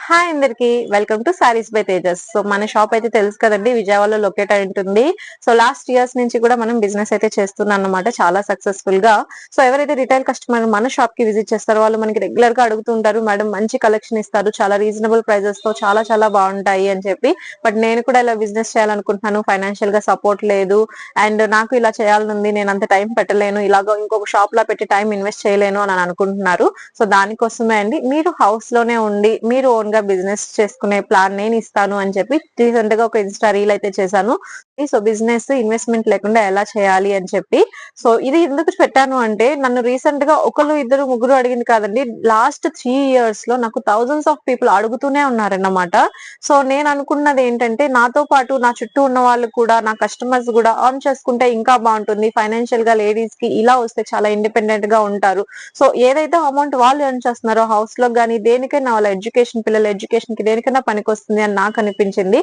Hi అందరికి, welcome to saris by Tejas. So మన shop అయితే తెలుసు కదండి, విజయవాడలో లొకేట్ అయి ఉంటుంది. సో లాస్ట్ ఇయర్స్ నుంచి కూడా మనం బిజినెస్ అయితే చేస్తున్నాం అన్నమాట, చాలా సక్సెస్ఫుల్ గా. సో ఎవరైతే రిటైల్ కస్టమర్ మన షాప్ కి విజిట్ చేస్తారో వాళ్ళు మనకి రెగ్యులర్ గా అడుగుతుంటారు, మేడం మంచి కలెక్షన్ ఇస్తారు, చాలా రీజనబుల్ ప్రైజెస్ తో చాలా చాలా బాగుంటాయి అని చెప్పి. బట్ నేను కూడా ఇలా బిజినెస్ చేయాలనుకుంటున్నాను, ఫైనాన్షియల్ గా సపోర్ట్ లేదు, అండ్ నాకు ఇలా చేయాలనుంది, నేను అంత టైం పెట్టలేను, ఇలాగ ఇంకొక షాప్ లా పెట్టి టైం ఇన్వెస్ట్ చేయలేను అని అనుకుంటున్నారు. సో దానికోసమే అండి, మీరు హౌస్ లోనే ఉండి మీరు ఓన్ గా బిజినెస్ చేసుకునే ప్లాన్ నేను ఇస్తాను అని చెప్పి రీసెంట్ గా ఒక ఇన్స్టా రీల్ అయితే చేశాను. సో బిజినెస్ ఇన్వెస్ట్మెంట్ లేకుండా ఎలా చేయాలి అని చెప్పి. సో ఇది ఎందుకు పెట్టాను అంటే, నన్ను రీసెంట్ గా ఒకరు ఇద్దరు ముగ్గురు అడిగింది కాదండి, లాస్ట్ 3 years లో నాకు థౌజండ్స్ ఆఫ్ పీపుల్ అడుగుతూనే ఉన్నారన్నమాట. సో నేను అనుకున్నది ఏంటంటే, నాతో పాటు నా చుట్టూ ఉన్న వాళ్ళు కూడా, నా కస్టమర్స్ కూడా ఆన్ చేసుకుంటే ఇంకా బాగుంటుంది. ఫైనాన్షియల్ గా లేడీస్ కి ఇలా వస్తే చాలా ఇండిపెండెంట్ గా ఉంటారు. సో ఏదైతే అమౌంట్ వాళ్ళు ఎర్న్ చేస్తున్నారో హౌస్ లో గానీ దేనికైనా, వాళ్ళ ఎడ్యుకేషన్, పిల్లల ఎడ్యుకేషన్ కి దేనికైనా పనికొస్తుంది అని నాకు అనిపించింది.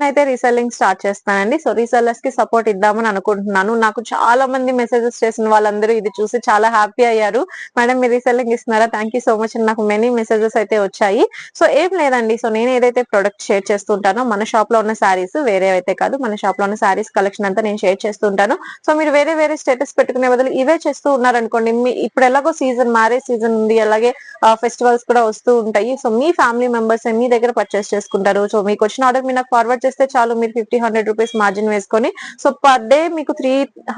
అయితే రీసెల్లింగ్ స్టార్ట్ చేస్తానండి. సో రీసెల్లర్స్ కి సపోర్ట్ ఇద్దామని అనుకుంటున్నాను. నాకు చాలా మంది మెసేజెస్ చేసిన వాళ్ళందరూ ఇది చూసి చాలా హ్యాపీ అయ్యారు. మేడం మీరు రీసెల్లింగ్ ఇస్తున్నారా, థ్యాంక్ యూ సో మచ్ అని నాకు మెనీ మెసేజెస్ అయితే వచ్చాయి. సో ఏం లేదండి, సో నేను ఏదైతే ప్రొడక్ట్ షేర్ చేస్తుంటానో మన షాప్ లో ఉన్న శారీస్, వేరే అయితే కాదు, మన షాప్ లో ఉన్న శారీస్ కలెక్షన్ అంతా నేను షేర్ చేస్తుంటాను. సో మీరు వేరే వేరే స్టేటస్ పెట్టుకునే బదులు ఇవే చేస్తూ ఉన్నారనుకోండి, ఇప్పుడు ఎలాగో సీజన్, మ్యారేజ్ సీజన్ ఉంది, అలాగే ఫెస్టివల్స్ కూడా వస్తూ ఉంటాయి. సో మీ ఫ్యామిలీ మెంబర్స్ మీ దగ్గర పర్చేస్ చేసుకుంటారు. సో మీకు వచ్చిన ఆర్డర్ మీరు నాకు ఫార్వర్డ్ చేస్తే చాలు, మీరు 50-100 రూపీస్ మార్జిన్ వేసుకొని, సో పర్ డే మీకు 3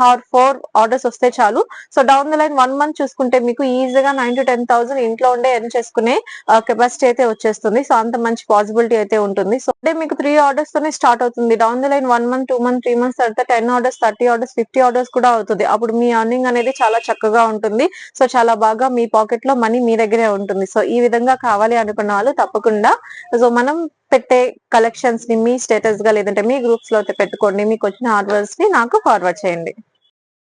or 4 ఆర్డర్స్ వస్తే చాలు. So down the line 1 month చూసుకుంటే మీకు ఈజీగా 9,000 to 10,000 ఇంట్లో ఉండే ఎర్న్ చేసుకునే కెపాసిటీ అయితే వచ్చేస్తుంది. సో అంత మంచి పాసిబిలిటీ అయితే ఉంటుంది. సో డే మీకు 3 ఆర్డర్స్ తోనే స్టార్ట్ అవుతుంది. Down the line 1 month, 2 months, 3 months తర్వాత 10 ఆర్డర్స్, 30 ఆర్డర్స్, 50 ఆర్డర్స్ కూడా అవుతుంది. అప్పుడు మీ అర్నింగ్ అనేది చాలా చక్కగా ఉంటుంది. సో చాలా బాగా మీ పాకెట్ లో మనీ మీ దగ్గరే ఉంటుంది. సో ఈ విధంగా కావాలి అనుకున్న వాళ్ళు తప్పకుండా సో మనం పెట్టే కలెక్షన్స్ ని మీ స్టేటస్ గా లేదంటే మీ గ్రూప్స్ లో అయితే పెట్టుకోండి. మీకు వచ్చిన ఆర్డర్స్ ని నాకు ఫార్వర్డ్ చేయండి.